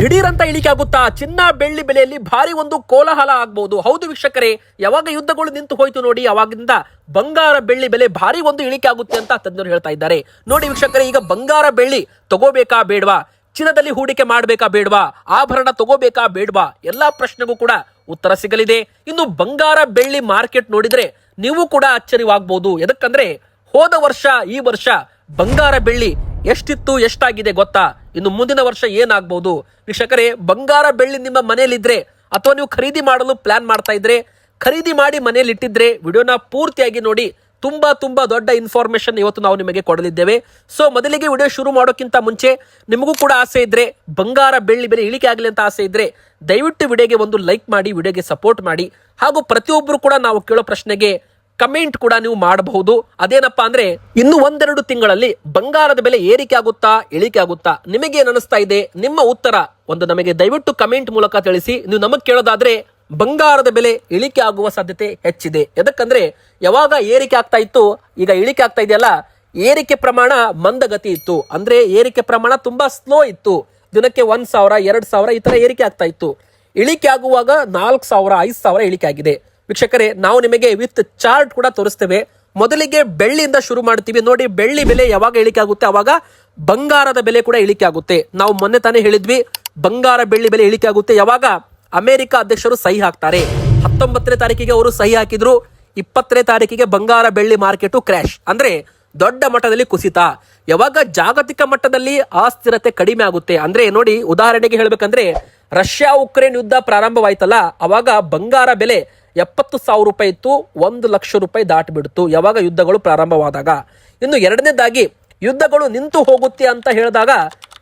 ದಿಢೀರ್ ಅಂತ ಇಳಿಕೆ ಆಗುತ್ತಾ? ಚಿನ್ನ ಬೆಳ್ಳಿ ಬೆಲೆಯಲ್ಲಿ ಭಾರಿ ಒಂದು ಕೋಲಾಹಲ ಆಗಬಹುದು. ಹೌದು ವೀಕ್ಷಕರೇ, ಯಾವಾಗ ಯುದ್ಧಗಳು ನಿಂತು ಹೋಯ್ತು ನೋಡಿ, ಅವಾಗಿಂದ ಬಂಗಾರ ಬೆಳ್ಳಿ ಬೆಲೆ ಭಾರಿ ಒಂದು ಇಳಿಕೆ ಆಗುತ್ತೆ ಅಂತ ತಜ್ಞರು ಹೇಳ್ತಾ ಇದ್ದಾರೆ. ನೋಡಿ ವೀಕ್ಷಕರೇ, ಈಗ ಬಂಗಾರ ಬೆಳ್ಳಿ ತಗೋಬೇಕಾ ಬೇಡವಾ, ಚಿನ್ನದಲ್ಲಿ ಹೂಡಿಕೆ ಮಾಡಬೇಕಾ ಬೇಡವಾ, ಆಭರಣ ತಗೋಬೇಕಾ ಬೇಡವಾ, ಎಲ್ಲಾ ಪ್ರಶ್ನೆಗೂ ಕೂಡ ಉತ್ತರ ಸಿಗಲಿದೆ. ಇನ್ನು ಬಂಗಾರ ಬೆಳ್ಳಿ ಮಾರ್ಕೆಟ್ ನೋಡಿದ್ರೆ ನೀವು ಕೂಡ ಆಶ್ಚರ್ಯವಾಗಬಹುದು. ಎದಕ್ಕಂದ್ರೆ ಹೋದ ವರ್ಷ ಈ ವರ್ಷ ಬಂಗಾರ ಬೆಳ್ಳಿ ಎಷ್ಟಿತ್ತು, ಎಷ್ಟಾಗಿದೆ ಗೊತ್ತಾ? ಇನ್ನು ಮುಂದಿನ ವರ್ಷ ಏನಾಗಬಹುದು ವೀಕ್ಷಕರೇ? ಬಂಗಾರ ಬೆಳ್ಳಿ ನಿಮ್ಮ ಮನೆಯಲ್ಲಿದ್ರೆ ಅಥವಾ ನೀವು ಖರೀದಿ ಮಾಡಲು ಪ್ಲಾನ್ ಮಾಡ್ತಾ ಇದ್ರೆ, ಖರೀದಿ ಮಾಡಿ ಮನೆಯಲ್ಲಿ ಇಟ್ಟಿದ್ರೆ ವಿಡಿಯೋನ ಪೂರ್ತಿಯಾಗಿ ನೋಡಿ. ತುಂಬಾ ದೊಡ್ಡ ಇನ್ಫಾರ್ಮೇಶನ್ ಇವತ್ತು ನಾವು ನಿಮಗೆ ಕೊಡಲಿದ್ದೇವೆ. ಸೊ ಮೊದಲಿಗೆ ವಿಡಿಯೋ ಶುರು ಮಾಡೋಕ್ಕಿಂತ ಮುಂಚೆ ನಿಮಗೂ ಕೂಡ ಆಸೆ ಇದ್ರೆ, ಬಂಗಾರ ಬೆಳ್ಳಿ ಬೆಲೆ ಇಳಿಕೆ ಆಗಲಿ ಅಂತ ಆಸೆ ಇದ್ರೆ ದಯವಿಟ್ಟು ವಿಡಿಯೋಗೆ ಒಂದು ಲೈಕ್ ಮಾಡಿ, ವಿಡಿಯೋಗೆ ಸಪೋರ್ಟ್ ಮಾಡಿ. ಹಾಗೂ ಪ್ರತಿಯೊಬ್ಬರು ಕೂಡ ನಾವು ಕೇಳೋ ಪ್ರಶ್ನೆಗೆ ಕಮೆಂಟ್ ಕೂಡ ನೀವು ಮಾಡಬಹುದು. ಅದೇನಪ್ಪಾ ಅಂದ್ರೆ, ಇನ್ನು ಒಂದೆರಡು ತಿಂಗಳಲ್ಲಿ ಬಂಗಾರದ ಬೆಲೆ ಏರಿಕೆ ಆಗುತ್ತಾ, ಇಳಿಕೆ ಆಗುತ್ತಾ, ನಿಮಗೇನು ಅನಿಸ್ತಾ ಇದೆ? ನಿಮ್ಮ ಉತ್ತರ ಒಂದು ನಮಗೆ ದಯವಿಟ್ಟು ಕಮೆಂಟ್ ಮೂಲಕ ತಿಳಿಸಿ. ನೀವು ನಮಗೆ ಕೇಳೋದಾದ್ರೆ ಬಂಗಾರದ ಬೆಲೆ ಇಳಿಕೆ ಆಗುವ ಸಾಧ್ಯತೆ ಹೆಚ್ಚಿದೆ. ಎದಕ್ಕಂದ್ರೆ ಯಾವಾಗ ಏರಿಕೆ ಆಗ್ತಾ ಇತ್ತು, ಈಗ ಇಳಿಕೆ ಆಗ್ತಾ ಇದೆಯಲ್ಲ, ಏರಿಕೆ ಪ್ರಮಾಣ ಮಂದಗತಿ ಇತ್ತು. ಅಂದ್ರೆ ಏರಿಕೆ ಪ್ರಮಾಣ ತುಂಬಾ ಸ್ಲೋ ಇತ್ತು. ದಿನಕ್ಕೆ 1,000, 2,000 ಈ ತರ ಏರಿಕೆ ಆಗ್ತಾ ಇತ್ತು. ಇಳಿಕೆ ಆಗುವಾಗ 4,000, 5,000 ಇಳಿಕೆ ಆಗಿದೆ. ವೀಕ್ಷಕರೇ, ನಾವು ನಿಮಗೆ ವಿತ್ ಚಾರ್ಟ್ ಕೂಡ ತೋರಿಸ್ತೇವೆ. ಮೊದಲಿಗೆ ಬೆಳ್ಳಿಯಿಂದ ಶುರು ಮಾಡ್ತೀವಿ. ನೋಡಿ, ಬೆಳ್ಳಿ ಬೆಲೆ ಯಾವಾಗ ಇಳಿಕೆ ಆಗುತ್ತೆ ಅವಾಗ ಬಂಗಾರದ ಬೆಲೆ ಕೂಡ ಇಳಿಕೆ ಆಗುತ್ತೆ. ನಾವು ಮೊನ್ನೆ ತಾನೇ ಹೇಳಿದ್ವಿ, ಬಂಗಾರ ಬೆಳ್ಳಿ ಬೆಲೆ ಇಳಿಕೆ ಆಗುತ್ತೆ ಯಾವಾಗ ಅಮೆರಿಕ ಅಧ್ಯಕ್ಷರು ಸಹಿ ಹಾಕ್ತಾರೆ. 19ನೇ ತಾರೀಕಿಗೆ ಅವರು ಸಹಿ ಹಾಕಿದ್ರು. 20ನೇ ತಾರೀಕಿಗೆ ಬಂಗಾರ ಬೆಳ್ಳಿ ಮಾರ್ಕೆಟ್ ಕ್ರ್ಯಾಶ್, ಅಂದ್ರೆ ದೊಡ್ಡ ಮಟ್ಟದಲ್ಲಿ ಕುಸಿತ. ಯಾವಾಗ ಜಾಗತಿಕ ಮಟ್ಟದಲ್ಲಿ ಅಸ್ಥಿರತೆ ಕಡಿಮೆ ಆಗುತ್ತೆ, ಅಂದ್ರೆ ನೋಡಿ, ಉದಾಹರಣೆಗೆ ಹೇಳ್ಬೇಕಂದ್ರೆ ರಷ್ಯಾ ಉಕ್ರೇನ್ ಯುದ್ಧ ಪ್ರಾರಂಭವಾಯ್ತಲ್ಲ, ಅವಾಗ ಬಂಗಾರ ಬೆಲೆ 70,000 ರೂಪಾಯಿ ಇತ್ತು, 1,00,000 ರೂಪಾಯಿ ದಾಟಿಬಿಡ್ತು ಯಾವಾಗ ಯುದ್ಧಗಳು ಪ್ರಾರಂಭವಾದಾಗ. ಇನ್ನು ಎರಡನೇದಾಗಿ ಯುದ್ಧಗಳು ನಿಂತು ಹೋಗುತ್ತೆ ಅಂತ ಹೇಳಿದಾಗ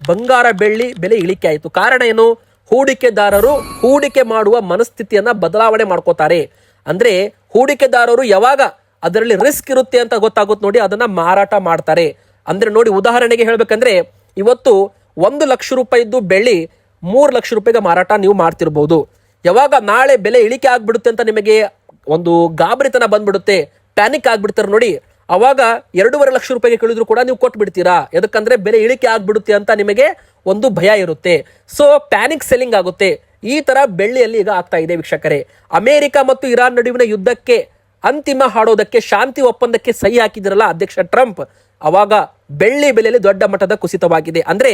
ಬಂಗಾರ ಬೆಳ್ಳಿ ಬೆಲೆ ಇಳಿಕೆ ಆಯಿತು. ಕಾರಣ ಏನು? ಹೂಡಿಕೆದಾರರು ಹೂಡಿಕೆ ಮಾಡುವ ಮನಸ್ಥಿತಿಯನ್ನ ಬದಲಾವಣೆ ಮಾಡ್ಕೋತಾರೆ. ಅಂದ್ರೆ ಹೂಡಿಕೆದಾರರು ಯಾವಾಗ ಅದರಲ್ಲಿ ರಿಸ್ಕ್ ಇರುತ್ತೆ ಅಂತ ಗೊತ್ತಾಗುತ್ತೆ ನೋಡಿ, ಅದನ್ನ ಮಾರಾಟ ಮಾಡ್ತಾರೆ. ಅಂದ್ರೆ ನೋಡಿ, ಉದಾಹರಣೆಗೆ ಹೇಳ್ಬೇಕಂದ್ರೆ ಇವತ್ತು 1,00,000 ರೂಪಾಯಿದ್ದು ಬೆಳ್ಳಿ 3,00,000 ರೂಪಾಯಿಗೆ ಮಾರಾಟ ನೀವು ಮಾಡ್ತಿರ್ಬಹುದು. ಯಾವಾಗ ನಾಳೆ ಬೆಲೆ ಇಳಿಕೆ ಆಗ್ಬಿಡುತ್ತೆ ಅಂತ ನಿಮಗೆ ಒಂದು ಗಾಬರಿತನ ಬಂದ್ಬಿಡುತ್ತೆ, ಪ್ಯಾನಿಕ್ ಆಗ್ಬಿಡ್ತಾರೆ ನೋಡಿ, ಅವಾಗ 2,50,000 ರೂಪಾಯಿಗೆ ಕೇಳಿದ್ರು ಕೂಡ ನೀವು ಕೊಟ್ಬಿಡ್ತೀರಾ. ಯಾಕಂದ್ರೆ ಬೆಲೆ ಇಳಿಕೆ ಆಗ್ಬಿಡುತ್ತೆ ಅಂತ ನಿಮಗೆ ಒಂದು ಭಯ ಇರುತ್ತೆ. ಸೊ ಪ್ಯಾನಿಕ್ ಸೆಲ್ಲಿಂಗ್ ಆಗುತ್ತೆ. ಈ ತರ ಬೆಳ್ಳಿಯಲ್ಲಿ ಈಗ ಆಗ್ತಾ ಇದೆ ವೀಕ್ಷಕರೇ. ಅಮೆರಿಕ ಮತ್ತು ಇರಾನ್ ನಡುವಿನ ಯುದ್ಧಕ್ಕೆ ಅಂತಿಮ ಹಾಡೋದಕ್ಕೆ, ಶಾಂತಿ ಒಪ್ಪಂದಕ್ಕೆ ಸಹಿ ಹಾಕಿದ್ರಲ್ಲ ಅಧ್ಯಕ್ಷ ಟ್ರಂಪ್, ಅವಾಗ ಬೆಳ್ಳಿ ಬೆಲೆಯಲ್ಲಿ ದೊಡ್ಡ ಮಟ್ಟದ ಕುಸಿತವಾಗಿದೆ. ಅಂದ್ರೆ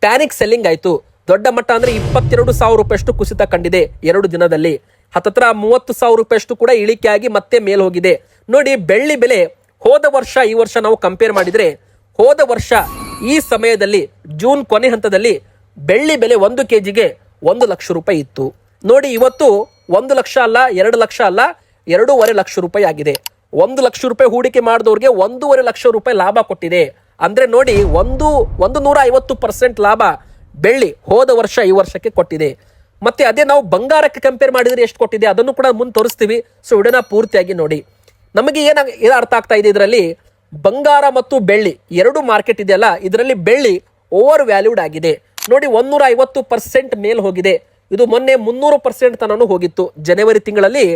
ಪ್ಯಾನಿಕ್ ಸೆಲ್ಲಿಂಗ್ ಆಯ್ತು. ದೊಡ್ಡ ಮಟ್ಟ ಅಂದ್ರೆ 22,000 ರೂಪಾಯಿಯಷ್ಟು ಕುಸಿತ ಕಂಡಿದೆ 2 ದಿನದಲ್ಲಿ. ಹತ್ತತ್ರ 30,000 ರೂಪಾಯಿಯಷ್ಟು ಕೂಡ ಇಳಿಕೆಯಾಗಿ ಮತ್ತೆ ಮೇಲ್ ಹೋಗಿದೆ. ನೋಡಿ, ಬೆಳ್ಳಿ ಬೆಲೆ ಹೋದ ವರ್ಷ ಈ ವರ್ಷ ನಾವು ಕಂಪೇರ್ ಮಾಡಿದ್ರೆ, ಹೋದ ವರ್ಷ ಈ ಸಮಯದಲ್ಲಿ ಜೂನ್ ಕೊನೆ ಹಂತದಲ್ಲಿ ಬೆಳ್ಳಿ ಬೆಲೆ 1 kgಗೆ 1,00,000 ರೂಪಾಯಿ ಇತ್ತು. ನೋಡಿ, ಇವತ್ತು 1 ಲಕ್ಷ ಅಲ್ಲ, 2 ಲಕ್ಷ ಅಲ್ಲ, 2.5 ಲಕ್ಷ ರೂಪಾಯಿ ಆಗಿದೆ. 1,00,000 ರೂಪಾಯಿ ಹೂಡಿಕೆ ಮಾಡಿದವ್ರಿಗೆ 1.5 ಲಕ್ಷ ರೂಪಾಯಿ ಲಾಭ ಕೊಟ್ಟಿದೆ. ಅಂದ್ರೆ ನೋಡಿ, 150% ಲಾಭ ಬೆಳ್ಳಿ ಹೋದ ವರ್ಷ ಈ ವರ್ಷಕ್ಕೆ ಕೊಟ್ಟಿದೆ. ಮತ್ತೆ ಅದೇ ನಾವು ಬಂಗಾರಕ್ಕೆ ಕಂಪೇರ್ ಮಾಡಿದ್ರೆ ಎಷ್ಟು ಕೊಟ್ಟಿದೆ ಅದನ್ನು ಕೂಡ ಮುಂದೆ ತೋರಿಸ್ತೀವಿ. ಸೊ ವಿಡಿಯೋನ ಪೂರ್ತಿಯಾಗಿ ನೋಡಿ. ನಮಗೆ ಏನು ಅರ್ಥ ಆಗ್ತಾ ಇದೆ ಇದರಲ್ಲಿ, ಬಂಗಾರ ಮತ್ತು ಬೆಳ್ಳಿ ಎರಡು ಮಾರ್ಕೆಟ್ ಇದೆಯಲ್ಲ, ಇದರಲ್ಲಿ ಬೆಳ್ಳಿ ಓವರ್ ವ್ಯಾಲ್ಯೂಡ್ ಆಗಿದೆ. ನೋಡಿ, 150% ಮೇಲ್ ಹೋಗಿದೆ. ಇದು ಮೊನ್ನೆ 300% ತನಕ ಹೋಗಿತ್ತು. ಜನವರಿ ತಿಂಗಳಲ್ಲಿ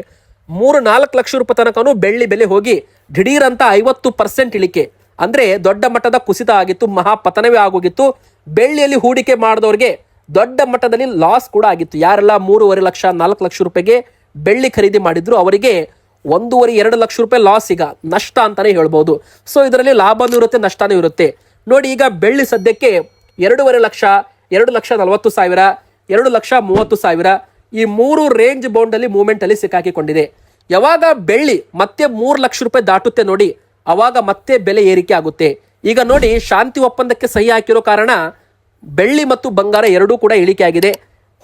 3-4 ಲಕ್ಷ ರೂಪಾಯಿ ತನಕ ಬೆಳ್ಳಿ ಬೆಲೆ ಹೋಗಿ ದಿಢೀರ್ ಅಂತ 50% ಇಳಿಕೆ, ಅಂದ್ರೆ ದೊಡ್ಡ ಮಟ್ಟದ ಕುಸಿತ ಆಗಿತ್ತು, ಮಹಾಪತನವೇ ಆಗೋಗಿತ್ತು. ಬೆಳ್ಳಿಯಲ್ಲಿ ಹೂಡಿಕೆ ಮಾಡಿದವರಿಗೆ ದೊಡ್ಡ ಮಟ್ಟದಲ್ಲಿ ಲಾಸ್ ಕೂಡ ಆಗಿತ್ತು. ಯಾರೆಲ್ಲ 3.5 ಲಕ್ಷ 4 ಲಕ್ಷ ರೂಪಾಯಿಗೆ ಬೆಳ್ಳಿ ಖರೀದಿ ಮಾಡಿದ್ರು ಅವರಿಗೆ 1.5-2 ಲಕ್ಷ ರೂಪಾಯಿ ಲಾಸ್, ಈಗ ನಷ್ಟ ಅಂತಾನೆ ಹೇಳ್ಬೋದು. ಸೊ ಇದರಲ್ಲಿ ಲಾಭನೂ ಇರುತ್ತೆ, ನಷ್ಟನೂ ಇರುತ್ತೆ. ನೋಡಿ, ಈಗ ಬೆಳ್ಳಿ ಸದ್ಯಕ್ಕೆ 2.5 ಲಕ್ಷ, 2,40,000, 2,30,000 ಈ 3 ರೇಂಜ್ ಬೌಂಡ್ ಅಲ್ಲಿ ಮೂವ್ಮೆಂಟ್ ಅಲ್ಲಿ ಸಿಕ್ಕಾಕಿಕೊಂಡಿದೆ. ಯಾವಾಗ ಬೆಳ್ಳಿ ಮತ್ತೆ 3 ಲಕ್ಷ ರೂಪಾಯಿ ದಾಟುತ್ತೆ ನೋಡಿ, ಅವಾಗ ಮತ್ತೆ ಬೆಲೆ ಏರಿಕೆ ಆಗುತ್ತೆ. ಈಗ ನೋಡಿ, ಶಾಂತಿ ಒಪ್ಪಂದಕ್ಕೆ ಸಹಿ ಹಾಕಿರೋ ಕಾರಣ ಬೆಳ್ಳಿ ಮತ್ತು ಬಂಗಾರ ಎರಡೂ ಕೂಡ ಇಳಿಕೆ ಆಗಿದೆ.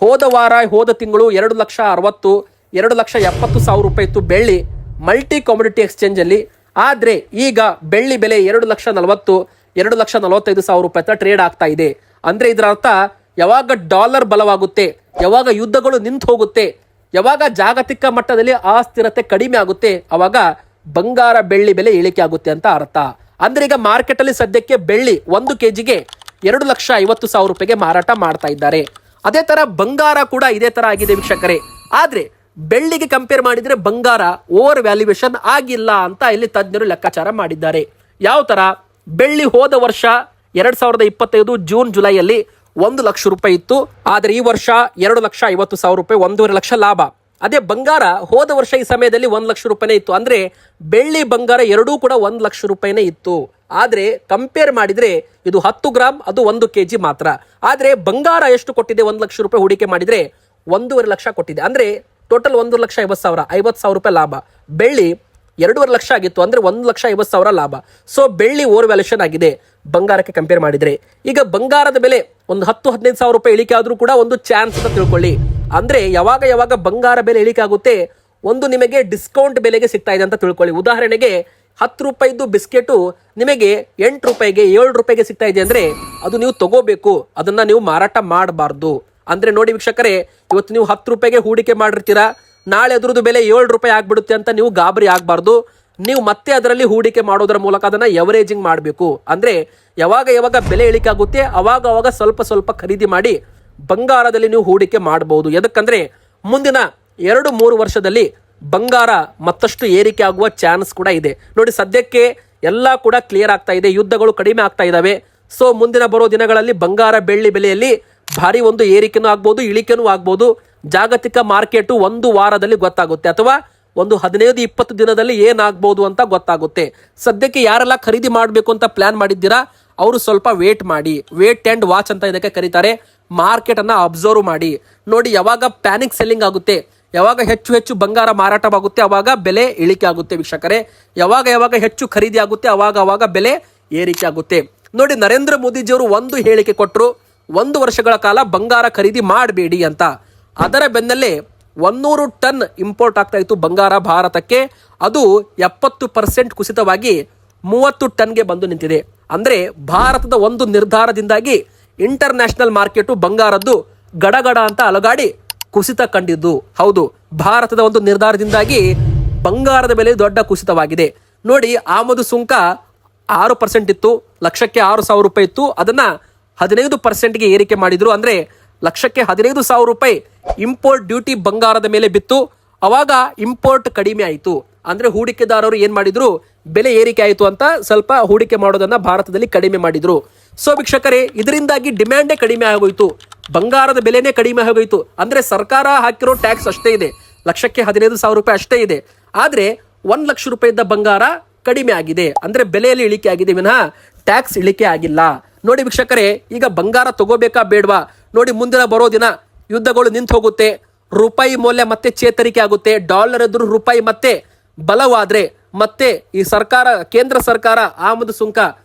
ಹೋದ ತಿಂಗಳು 2,60,000, 2,70,000 ರೂಪಾಯಿ ಇತ್ತು ಬೆಳ್ಳಿ ಮಲ್ಟಿ ಕಾಮೊಡಿಟಿ ಎಕ್ಸ್ಚೇಂಜ್ ಅಲ್ಲಿ. ಆದ್ರೆ ಈಗ ಬೆಳ್ಳಿ ಬೆಲೆ 2,40,000, 2,45,000 ರೂಪಾಯಿ ಹತ್ರ ಟ್ರೇಡ್ ಆಗ್ತಾ ಇದೆ. ಅಂದ್ರೆ ಇದರ ಅರ್ಥ, ಯಾವಾಗ ಡಾಲರ್ ಬಲವಾಗುತ್ತೆ, ಯಾವಾಗ ಯುದ್ಧಗಳು ನಿಂತು ಹೋಗುತ್ತೆ, ಯಾವಾಗ ಜಾಗತಿಕ ಮಟ್ಟದಲ್ಲಿ ಅಸ್ಥಿರತೆ ಕಡಿಮೆ ಆಗುತ್ತೆ, ಅವಾಗ ಬಂಗಾರ ಬೆಳ್ಳಿ ಬೆಲೆ ಇಳಿಕೆ ಆಗುತ್ತೆ ಅಂತ ಅರ್ಥ. ಅಂದ್ರೆ ಈಗ ಮಾರ್ಕೆಟ್ ಅಲ್ಲಿ ಸದ್ಯಕ್ಕೆ ಬೆಳ್ಳಿ 1 kgಗೆ 2,50,000 ರೂಪಾಯಿಗೆ ಮಾರಾಟ ಮಾಡ್ತಾ ಇದ್ದಾರೆ. ಅದೇ ತರ ಬಂಗಾರ ಕೂಡ ಇದೇ ತರ ಆಗಿದೆ ವೀಕ್ಷಕರೇ. ಆದ್ರೆ ಬೆಳ್ಳಿಗೆ ಕಂಪೇರ್ ಮಾಡಿದ್ರೆ ಬಂಗಾರ ಓವರ್ ವ್ಯಾಲ್ಯೂಯೇಷನ್ ಆಗಿಲ್ಲ ಅಂತ ಇಲ್ಲಿ ತಜ್ಞರು ಲೆಕ್ಕಾಚಾರ ಮಾಡಿದ್ದಾರೆ. ಯಾವ ತರ? ಬೆಳ್ಳಿ ಹೋದ ವರ್ಷ 2025 ಜೂನ್ ಜುಲೈಯಲ್ಲಿ 1,00,000 ಇತ್ತು. ಆದರೆ ಈ ವರ್ಷ 2,50,000 ರೂಪಾಯಿ, 1.5 ಲಕ್ಷ ಲಾಭ. ಅದೇ ಬಂಗಾರ ಹೋದ ವರ್ಷ ಈ ಸಮಯದಲ್ಲಿ 1,00,000 ರೂಪಾಯಿನೇ ಇತ್ತು. ಅಂದ್ರೆ ಬೆಳ್ಳಿ ಬಂಗಾರ ಎರಡೂ ಕೂಡ 1,00,000 ರೂಪಾಯಿನೇ ಇತ್ತು. ಆದ್ರೆ ಕಂಪೇರ್ ಮಾಡಿದ್ರೆ ಇದು 10 ಗ್ರಾಮ್, ಅದು 1 kg ಮಾತ್ರ. ಆದ್ರೆ ಬಂಗಾರ ಎಷ್ಟು ಕೊಟ್ಟಿದೆ? 1,00,000 ರೂಪಾಯಿ ಹೂಡಿಕೆ ಮಾಡಿದ್ರೆ 1.5 ಲಕ್ಷ ಕೊಟ್ಟಿದೆ. ಅಂದ್ರೆ ಟೋಟಲ್ 1,50,000 ರೂಪಾಯಿ ಲಾಭ. ಬೆಳ್ಳಿ 2.5 ಲಕ್ಷ ಆಗಿತ್ತು, ಅಂದ್ರೆ 1,50,000 ಲಾಭ. ಸೊ ಬೆಳ್ಳಿ ಓವರ್ ವ್ಯಾಲ್ಯೂಷನ್ ಆಗಿದೆ ಬಂಗಾರಕ್ಕೆ ಕಂಪೇರ್ ಮಾಡಿದ್ರೆ. ಈಗ ಬಂಗಾರದ ಬೆಲೆ ಒಂದು 10-15 ಸಾವಿರ ರೂಪಾಯಿ ಇಳಿಕೆ ಆದ್ರೂ ಕೂಡ ಒಂದು ಚಾನ್ಸ್ ಅಂತ ತಿಳ್ಕೊಳ್ಳಿ. ಅಂದ್ರೆ ಯಾವಾಗ ಬಂಗಾರ ಬೆಲೆ ಇಳಿಕೆ ಆಗುತ್ತೆ, ಒಂದು ನಿಮಗೆ ಡಿಸ್ಕೌಂಟ್ ಬೆಲೆಗೆ ಸಿಗ್ತಾ ಇದೆ ಅಂತ ತಿಳ್ಕೊಳ್ಳಿ. ಉದಾಹರಣೆಗೆ 10 ರೂಪಾಯಿದು ಬಿಸ್ಕೆಟು ನಿಮಗೆ 8 ರೂಪಾಯಿಗೆ 7 ರೂಪಾಯಿಗೆ ಸಿಗ್ತಾ ಇದೆ ಅಂದ್ರೆ ಅದು ನೀವು ತಗೋಬೇಕು, ಅದನ್ನ ನೀವು ಮಾರಾಟ ಮಾಡಬಾರ್ದು. ಅಂದ್ರೆ ನೋಡಿ ವೀಕ್ಷಕರೇ, ಇವತ್ತು ನೀವು 10 ರೂಪಾಯಿಗೆ ಹೂಡಿಕೆ ಮಾಡಿರ್ತೀರಾ, ನಾಳೆ ಅದ್ರದ್ದು ಬೆಲೆ 7 ರೂಪಾಯಿ ಆಗ್ಬಿಡುತ್ತೆ ಅಂತ ನೀವು ಗಾಬರಿ ಆಗಬಾರ್ದು. ನೀವು ಮತ್ತೆ ಅದರಲ್ಲಿ ಹೂಡಿಕೆ ಮಾಡೋದ್ರ ಮೂಲಕ ಅದನ್ನ ಎವರೇಜಿಂಗ್ ಮಾಡಬೇಕು. ಅಂದ್ರೆ ಯಾವಾಗ ಬೆಲೆ ಇಳಿಕೆ ಆಗುತ್ತೆ ಅವಾಗ ಸ್ವಲ್ಪ ಖರೀದಿ ಮಾಡಿ ಬಂಗಾರದಲ್ಲಿ ನೀವು ಹೂಡಿಕೆ ಮಾಡಬಹುದು. ಎದಕ್ಕಂದ್ರೆ ಮುಂದಿನ 2-3 ವರ್ಷದಲ್ಲಿ ಬಂಗಾರ ಮತ್ತಷ್ಟು ಏರಿಕೆ ಆಗುವ ಚಾನ್ಸ್ ಕೂಡ ಇದೆ. ನೋಡಿ ಸದ್ಯಕ್ಕೆ ಎಲ್ಲ ಕೂಡ ಕ್ಲಿಯರ್ ಆಗ್ತಾ ಇದೆ, ಯುದ್ಧಗಳು ಕಡಿಮೆ ಆಗ್ತಾ ಇದಾವೆ. ಸೊ ಮುಂದಿನ ಬರೋ ದಿನಗಳಲ್ಲಿ ಬಂಗಾರ ಬೆಳ್ಳಿ ಬೆಲೆಯಲ್ಲಿ ಭಾರಿ ಒಂದು ಏರಿಕೆನೂ ಆಗ್ಬೋದು, ಇಳಿಕೆನೂ ಆಗ್ಬೋದು. ಜಾಗತಿಕ ಮಾರ್ಕೆಟ್ ಒಂದು ವಾರದಲ್ಲಿ ಗೊತ್ತಾಗುತ್ತೆ, ಅಥವಾ ಒಂದು 15-20 ದಿನದಲ್ಲಿ ಏನಾಗ್ಬೋದು ಅಂತ ಗೊತ್ತಾಗುತ್ತೆ. ಸದ್ಯಕ್ಕೆ ಯಾರೆಲ್ಲ ಖರೀದಿ ಮಾಡಬೇಕು ಅಂತ ಪ್ಲಾನ್ ಮಾಡಿದ್ದೀರಾ ಅವರು ಸ್ವಲ್ಪ ವೇಟ್ ಮಾಡಿ. ವೇಟ್ ಅಂಡ್ ವಾಚ್ ಅಂತ ಇದಕ್ಕೆ ಕರೀತಾರೆ. ಮಾರ್ಕೆಟ್ ಅನ್ನ ಅಬ್ಸರ್ವ್ ಮಾಡಿ. ನೋಡಿ ಯಾವಾಗ ಪ್ಯಾನಿಕ್ ಸೆಲ್ಲಿಂಗ್ ಆಗುತ್ತೆ, ಯಾವಾಗ ಹೆಚ್ಚು ಬಂಗಾರ ಮಾರಾಟವಾಗುತ್ತೆ ಅವಾಗ ಬೆಲೆ ಇಳಿಕೆ ಆಗುತ್ತೆ ವೀಕ್ಷಕರೇ. ಯಾವಾಗ ಹೆಚ್ಚು ಖರೀದಿ ಆಗುತ್ತೆ ಅವಾಗ ಬೆಲೆ ಏರಿಕೆ ಆಗುತ್ತೆ. ನೋಡಿ ನರೇಂದ್ರ ಮೋದಿಜಿಯವರು ಒಂದು ಹೇಳಿಕೆ ಕೊಟ್ಟರು, 1 ವರ್ಷಗಳ ಕಾಲ ಬಂಗಾರ ಖರೀದಿ ಮಾಡಬೇಡಿ ಅಂತ. ಅದರ ಬೆನ್ನಲ್ಲೇ 100 ಟನ್ ಇಂಪೋರ್ಟ್ ಆಗ್ತಾ ಇತ್ತು ಬಂಗಾರ ಭಾರತಕ್ಕೆ. ಅದು 70% ಕುಸಿತವಾಗಿ 30 ಟನ್ಗೆ ಬಂದು ನಿಂತಿದೆ. ಅಂದ್ರೆ ಭಾರತದ ಒಂದು ನಿರ್ಧಾರದಿಂದಾಗಿ ಇಂಟರ್ನ್ಯಾಷನಲ್ ಮಾರ್ಕೆಟ್ ಬಂಗಾರದ್ದು ಗಡಗಡ ಅಂತ ಅಲಗಾಡಿ ಕುಸಿತ ಕಂಡಿದ್ದು. ಹೌದು, ಭಾರತದ ಒಂದು ನಿರ್ಧಾರದಿಂದಾಗಿ ಬಂಗಾರದ ಬೆಲೆ ದೊಡ್ಡ ಕುಸಿತವಾಗಿದೆ. ನೋಡಿ ಆಮದು ಸುಂಕ 6% ಇತ್ತು, ಲಕ್ಷಕ್ಕೆ 6,000 ರೂಪಾಯಿ ಇತ್ತು. ಅದನ್ನ 15%ಗೆ ಏರಿಕೆ ಮಾಡಿದ್ರು. ಅಂದ್ರೆ ಲಕ್ಷಕ್ಕೆ 15,000 ರೂಪಾಯಿ ಇಂಪೋರ್ಟ್ ಡ್ಯೂಟಿ ಬಂಗಾರದ ಮೇಲೆ ಬಿತ್ತು. ಅವಾಗ ಇಂಪೋರ್ಟ್ ಕಡಿಮೆ ಆಯಿತು. ಅಂದ್ರೆ ಹೂಡಿಕೆದಾರರು ಏನ್ ಮಾಡಿದ್ರು, ಬೆಲೆ ಏರಿಕೆ ಆಯಿತು ಅಂತ ಸ್ವಲ್ಪ ಹೂಡಿಕೆ ಮಾಡೋದನ್ನ ಭಾರತದಲ್ಲಿ ಕಡಿಮೆ ಮಾಡಿದ್ರು. ಸೊ ವೀಕ್ಷಕರೇ, ಇದರಿಂದಾಗಿ ಡಿಮ್ಯಾಂಡೇ ಕಡಿಮೆ ಆಗೋಯ್ತು, ಬಂಗಾರದ ಬೆಲೆನೇ ಕಡಿಮೆ ಆಗೋಯ್ತು. ಅಂದ್ರೆ ಸರ್ಕಾರ ಹಾಕಿರೋ ಟ್ಯಾಕ್ಸ್ ಅಷ್ಟೇ ಇದೆ, ಲಕ್ಷಕ್ಕೆ 15,000 ರೂಪಾಯಿ ಅಷ್ಟೇ ಇದೆ. ಆದ್ರೆ 1 ಲಕ್ಷ ರೂಪಾಯಿ ಇದ್ದ ಬಂಗಾರ ಕಡಿಮೆ ಆಗಿದೆ, ಅಂದ್ರೆ ಬೆಲೆಯಲ್ಲಿ ಇಳಿಕೆ ಆಗಿದೆ ವಿನಃ ಟ್ಯಾಕ್ಸ್ ಇಳಿಕೆ ಆಗಿಲ್ಲ. ನೋಡಿ ವೀಕ್ಷಕರೇ, ಈಗ ಬಂಗಾರ ತಗೋಬೇಕಾ ಬೇಡವಾ? ನೋಡಿ ಮುಂದಿನ ಬರೋ ದಿನ ಯುದ್ಧಗಳು ನಿಂತು ಹೋಗುತ್ತೆ, ರೂಪಾಯಿ ಮೌಲ್ಯ ಮತ್ತೆ ಚೇತರಿಕೆ ಆಗುತ್ತೆ, ಡಾಲರ್ ಎದುರು ರೂಪಾಯಿ ಮತ್ತೆ ಬಲವಾದ್ರೆ ಮತ್ತೆ ಈ ಸರ್ಕಾರ, ಕೇಂದ್ರ ಸರ್ಕಾರ ಆಮದು ಸುಂಕ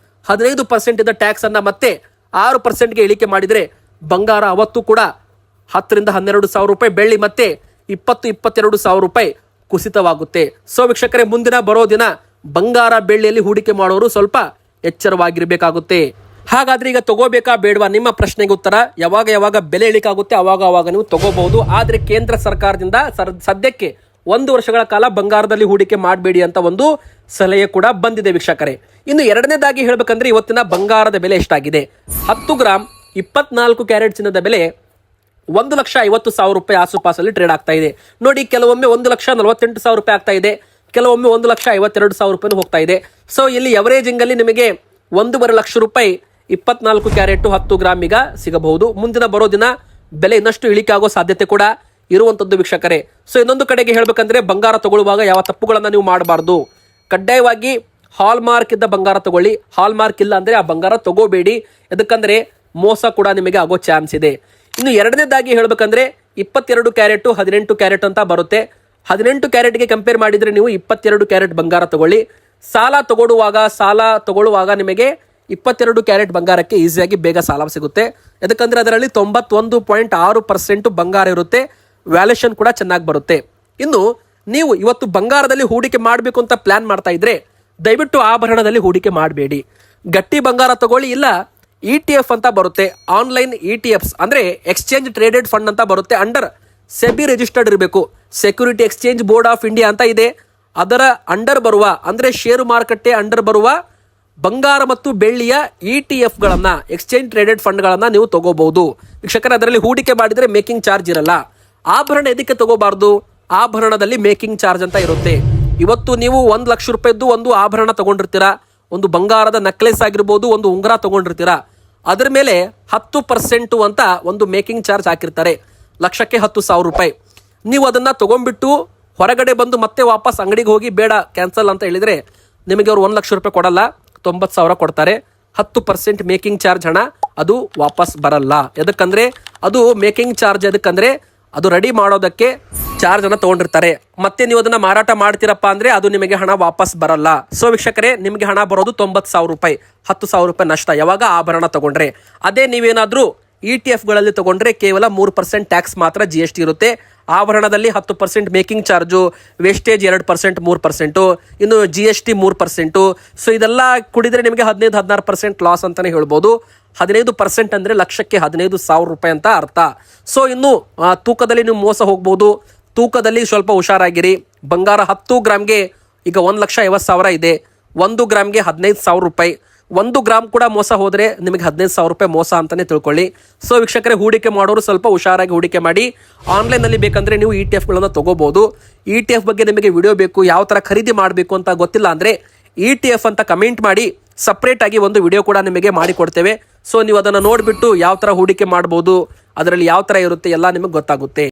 15% ಇದ್ದ ಟ್ಯಾಕ್ಸ್ ಅನ್ನ ಮತ್ತೆ 6%ಗೆ ಇಳಿಕೆ ಮಾಡಿದ್ರೆ ಬಂಗಾರ ಅವತ್ತು ಕೂಡ 10,000-12,000 ರೂಪಾಯಿ, ಬೆಳ್ಳಿ ಮತ್ತೆ 20,000-22,000 ರೂಪಾಯಿ ಕುಸಿತವಾಗುತ್ತೆ. ಸೊ ವೀಕ್ಷಕರೇ, ಮುಂದಿನ ಬರೋ ದಿನ ಬಂಗಾರ ಬೆಳ್ಳಿಯಲ್ಲಿ ಹೂಡಿಕೆ ಮಾಡೋರು ಸ್ವಲ್ಪ ಎಚ್ಚರವಾಗಿರ್ಬೇಕಾಗುತ್ತೆ. ಹಾಗಾದ್ರೆ ಈಗ ತಗೋಬೇಕಾ ಬೇಡವಾ? ನಿಮ್ಮ ಪ್ರಶ್ನೆಗೆ ಉತ್ತರ, ಯಾವಾಗ ಬೆಲೆ ಇಳಿಕೆ ಆಗುತ್ತೆ ಅವಾಗ ನೀವು ತಗೋಬಹುದು. ಆದ್ರೆ ಕೇಂದ್ರ ಸರ್ಕಾರದಿಂದ ಸದ್ಯಕ್ಕೆ 1 ವರ್ಷಗಳ ಕಾಲ ಬಂಗಾರದಲ್ಲಿ ಹೂಡಿಕೆ ಮಾಡಬೇಡಿ ಅಂತ ಒಂದು ಸಲಹೆ ಕೂಡ ಬಂದಿದೆ ವೀಕ್ಷಕರೇ. ಇನ್ನು ಎರಡನೇದಾಗಿ ಹೇಳ್ಬೇಕಂದ್ರೆ ಇವತ್ತಿನ ಬಂಗಾರದ ಬೆಲೆ ಎಷ್ಟಾಗಿದೆ? 10 ಗ್ರಾಮ್ 24 ಕ್ಯಾರೆಟ್ ಚಿನ್ನದ ಬೆಲೆ 1,50,000 ರೂಪಾಯಿ ಆಸುಪಾಸಲ್ಲಿ ಟ್ರೇಡ್ ಆಗ್ತಾ ಇದೆ. ನೋಡಿ ಕೆಲವೊಮ್ಮೆ 1,48,000 ರೂಪಾಯಿ ಆಗ್ತಾ ಇದೆ, ಕೆಲವೊಮ್ಮೆ 1,52,000 ರೂಪಾಯಿ ಹೋಗ್ತಾ ಇದೆ. ಸೊ ಇಲ್ಲಿ ಎವರೇಜಿಂಗ್ ಅಲ್ಲಿ ನಿಮಗೆ 1.5 ಲಕ್ಷ ರೂಪಾಯಿ 24 ಕ್ಯಾರೆಟ್ 10 ಗ್ರಾಮ್ ಈಗ ಸಿಗಬಹುದು. ಮುಂದಿನ ಬರೋ ದಿನ ಬೆಲೆ ಇನ್ನಷ್ಟು ಇಳಿಕೆ ಆಗೋ ಸಾಧ್ಯತೆ ಕೂಡ ಇರುವಂತದ್ದು ವೀಕ್ಷಕರೇ. ಸೊ ಇನ್ನೊಂದು ಕಡೆಗೆ ಹೇಳ್ಬೇಕಂದ್ರೆ ಬಂಗಾರ ತಗೊಳ್ಳುವಾಗ ಯಾವ ತಪ್ಪುಗಳನ್ನ ನೀವು ಮಾಡಬಾರ್ದು. ಕಡ್ಡಾಯವಾಗಿ ಹಾಲ್ ಮಾರ್ಕ್ ಇದ್ದ ಬಂಗಾರ ತಗೊಳ್ಳಿ, ಹಾಲ್ ಮಾರ್ಕ್ ಇಲ್ಲ ಅಂದ್ರೆ ಆ ಬಂಗಾರ ತಗೋಬೇಡಿ. ಯಾಕಂದ್ರೆ ಮೋಸ ಕೂಡ ನಿಮಗೆ ಆಗೋ ಚಾನ್ಸ್ ಇದೆ. ಇನ್ನು ಎರಡನೇದಾಗಿ ಹೇಳ್ಬೇಕಂದ್ರೆ 22 ಕ್ಯಾರೆಟ್ 18 ಕ್ಯಾರೆಟ್ ಅಂತ ಬರುತ್ತೆ. 18 ಕ್ಯಾರೆಟ್ಗೆ ಕಂಪೇರ್ ಮಾಡಿದ್ರೆ ನೀವು 22 ಕ್ಯಾರೆಟ್ ಬಂಗಾರ ತಗೊಳ್ಳಿ. ಸಾಲ ತಗೊಳ್ಳುವಾಗ ನಿಮಗೆ 22 ಕ್ಯಾರೆಟ್ ಬಂಗಾರಕ್ಕೆ ಈಸಿಯಾಗಿ ಬೇಗ ಸಾಲ ಸಿಗುತ್ತೆ. ಯಾಕಂದ್ರೆ ಅದರಲ್ಲಿ 91.6% ಬಂಗಾರ ಇರುತ್ತೆ, ವ್ಯಾಲ್ಯೂಷನ್ ಕೂಡ ಚೆನ್ನಾಗಿ ಬರುತ್ತೆ. ಇನ್ನು ನೀವು ಇವತ್ತು ಬಂಗಾರದಲ್ಲಿ ಹೂಡಿಕೆ ಮಾಡಬೇಕು ಅಂತ ಪ್ಲಾನ್ ಮಾಡ್ತಾ ಇದ್ರೆ ದಯವಿಟ್ಟು ಆಭರಣದಲ್ಲಿ ಹೂಡಿಕೆ ಮಾಡಬೇಡಿ. ಗಟ್ಟಿ ಬಂಗಾರ ತಗೊಳ್ಳಿ, ಇಲ್ಲ ETF ಅಂತ ಬರುತ್ತೆ, ಆನ್ಲೈನ್ ETFs ಅಂದ್ರೆ ಎಕ್ಸ್ಚೇಂಜ್ ಟ್ರೇಡೆಡ್ ಫಂಡ್ ಅಂತ ಬರುತ್ತೆ. ಅಂಡರ್ ಸೆಬಿ ರಿಜಿಸ್ಟರ್ಡ್ ಇರಬೇಕು. Security exchange board of India ಅಂತ ಇದೆ, ಅದರ ಅಂಡರ್ ಬರುವ, ಅಂದ್ರೆ ಷೇರು ಮಾರುಕಟ್ಟೆ ಅಂಡರ್ ಬರುವ ಬಂಗಾರ ಮತ್ತು ಬೆಳ್ಳಿಯ ETF ಗಳನ್ನ, ಎಕ್ಸ್ಚೇಂಜ್ ಟ್ರೇಡೆಡ್ ಫಂಡ್ ಗಳನ್ನ ನೀವು ತಗೋಬಹುದು ವೀಕ್ಷಕರೇ. ಅದರಲ್ಲಿ ಹೂಡಿಕೆ ಮಾಡಿದ್ರೆ ಮೇಕಿಂಗ್ ಚಾರ್ಜ್ ಇರಲ್ಲ. ಆಭರಣ ಎದಕ್ಕೆ ತಗೋಬಾರ್ದು? ಆಭರಣದಲ್ಲಿ ಮೇಕಿಂಗ್ ಚಾರ್ಜ್ ಅಂತ ಇರುತ್ತೆ. ಇವತ್ತು ನೀವು 1 ಲಕ್ಷ ರೂಪಾಯಿದ್ದು ಒಂದು ಆಭರಣ ತಗೊಂಡಿರ್ತೀರಾ, ಒಂದು ಬಂಗಾರದ ನೆಕ್ಲೆಸ್ ಆಗಿರ್ಬೋದು, ಒಂದು ಉಂಗುರ ತಗೊಂಡಿರ್ತೀರಾ. ಅದರ ಮೇಲೆ 10% ಅಂತ ಒಂದು ಮೇಕಿಂಗ್ ಚಾರ್ಜ್ ಹಾಕಿರ್ತಾರೆ. ಲಕ್ಷಕ್ಕೆ 10,000 ರೂಪಾಯಿ. ನೀವು ಅದನ್ನು ತೊಗೊಂಡ್ಬಿಟ್ಟು ಹೊರಗಡೆ ಬಂದು ಮತ್ತೆ ವಾಪಸ್ ಅಂಗಡಿಗೆ ಹೋಗಿ ಬೇಡ ಕ್ಯಾನ್ಸಲ್ ಅಂತ ಹೇಳಿದರೆ ನಿಮಗೆ ಅವ್ರು 1 ಲಕ್ಷ ರೂಪಾಯಿ ಕೊಡಲ್ಲ, 90,000 ಕೊಡ್ತಾರೆ. 10% ಮೇಕಿಂಗ್ ಚಾರ್ಜ್ ಹಣ ಅದು ವಾಪಸ್ ಬರಲ್ಲ. ಎದಕ್ಕಂದ್ರೆ ಅದು ಮೇಕಿಂಗ್ ಚಾರ್ಜ್, ಎದಕ್ಕಂದ್ರೆ ಅದು ರೆಡಿ ಮಾಡೋದಕ್ಕೆ ಚಾರ್ಜ್ ಅನ್ನ ತಗೊಂಡಿರ್ತಾರೆ. ಮತ್ತೆ ನೀವು ಅದನ್ನ ಮಾರಾಟ ಮಾಡ್ತೀರಪ್ಪ ಅಂದ್ರೆ ಅದು ನಿಮಗೆ ಹಣ ವಾಪಸ್ ಬರಲ್ಲ. ಸೊ ವೀಕ್ಷಕರೇ, ನಿಮಗೆ ಹಣ ಬರೋದು 90,000 ರೂಪಾಯಿ, 10,000 ರೂಪಾಯಿ ನಷ್ಟ ಯಾವಾಗ ಆಭರಣ ತಗೊಂಡ್ರೆ. ಅದೇ ನೀವೇನಾದ್ರೂ ETF ಗಳಲ್ಲಿ ತಗೊಂಡ್ರೆ ಕೇವಲ 3% ಟ್ಯಾಕ್ಸ್ ಮಾತ್ರ GST ಇರುತ್ತೆ. ಆಭರಣದಲ್ಲಿ 10% ಮೇಕಿಂಗ್ ಚಾರ್ಜು, ವೇಸ್ಟೇಜ್ 2%, 3%, ಇನ್ನು GST 3%. ಸೊ ಇದೆಲ್ಲ ಕುಡಿದ್ರೆ ನಿಮಗೆ 15-16% ಲಾಸ್ ಅಂತಾನೆ ಹೇಳ್ಬೋದು. 15% ಅಂದ್ರೆ ಲಕ್ಷಕ್ಕೆ 15,000 ರೂಪಾಯಿ ಅಂತ ಅರ್ಥ. ಸೊ ಇನ್ನು ತೂಕದಲ್ಲಿ ನೀವು ಮೋಸ ಹೋಗ್ಬೋದು. ತೂಕದಲ್ಲಿ ಸ್ವಲ್ಪ ಹುಷಾರಾಗಿರಿ. ಬಂಗಾರ 10 ಗ್ರಾಮ್ಗೆ ಈಗ 1,50,000 ಇದೆ. 1 ಗ್ರಾಮ್ಗೆ 15,000 ರೂಪಾಯಿ. 1 ಗ್ರಾಮ್ ಕೂಡ ಮೋಸ ಹೋದರೆ ನಿಮಗೆ 15,000 ರೂಪಾಯಿ ಮೋಸ ಅಂತಾನೆ ತಿಳ್ಕೊಳ್ಳಿ. ಸೊ ವೀಕ್ಷಕರೇ, ಹೂಡಿಕೆ ಮಾಡೋರು ಸ್ವಲ್ಪ ಹುಷಾರಾಗಿ ಹೂಡಿಕೆ ಮಾಡಿ. ಆನ್ಲೈನಲ್ಲಿ ಬೇಕಂದ್ರೆ ನೀವು ETF ತಗೋಬಹುದು. ETF ಬಗ್ಗೆ ನಿಮಗೆ ವಿಡಿಯೋ ಬೇಕು, ಯಾವ ಥರ ಖರೀದಿ ಮಾಡಬೇಕು ಅಂತ ಗೊತ್ತಿಲ್ಲ ಅಂದರೆ ETF ಅಂತ ಕಮೆಂಟ್ ಮಾಡಿ, ಸಪ್ರೇಟ್ ಆಗಿ ಒಂದು ವಿಡಿಯೋ ಕೂಡ ನಿಮಗೆ ಮಾಡಿಕೊಡ್ತೇವೆ. ಸೊ ನೀವು ಅದನ್ನು ನೋಡಿಬಿಟ್ಟು ಯಾವ ಥರ ಹೂಡಿಕೆ ಮಾಡ್ಬೋದು, ಅದರಲ್ಲಿ ಯಾವ ಥರ ಇರುತ್ತೆ ಎಲ್ಲ ನಿಮಗೆ ಗೊತ್ತಾಗುತ್ತೆ.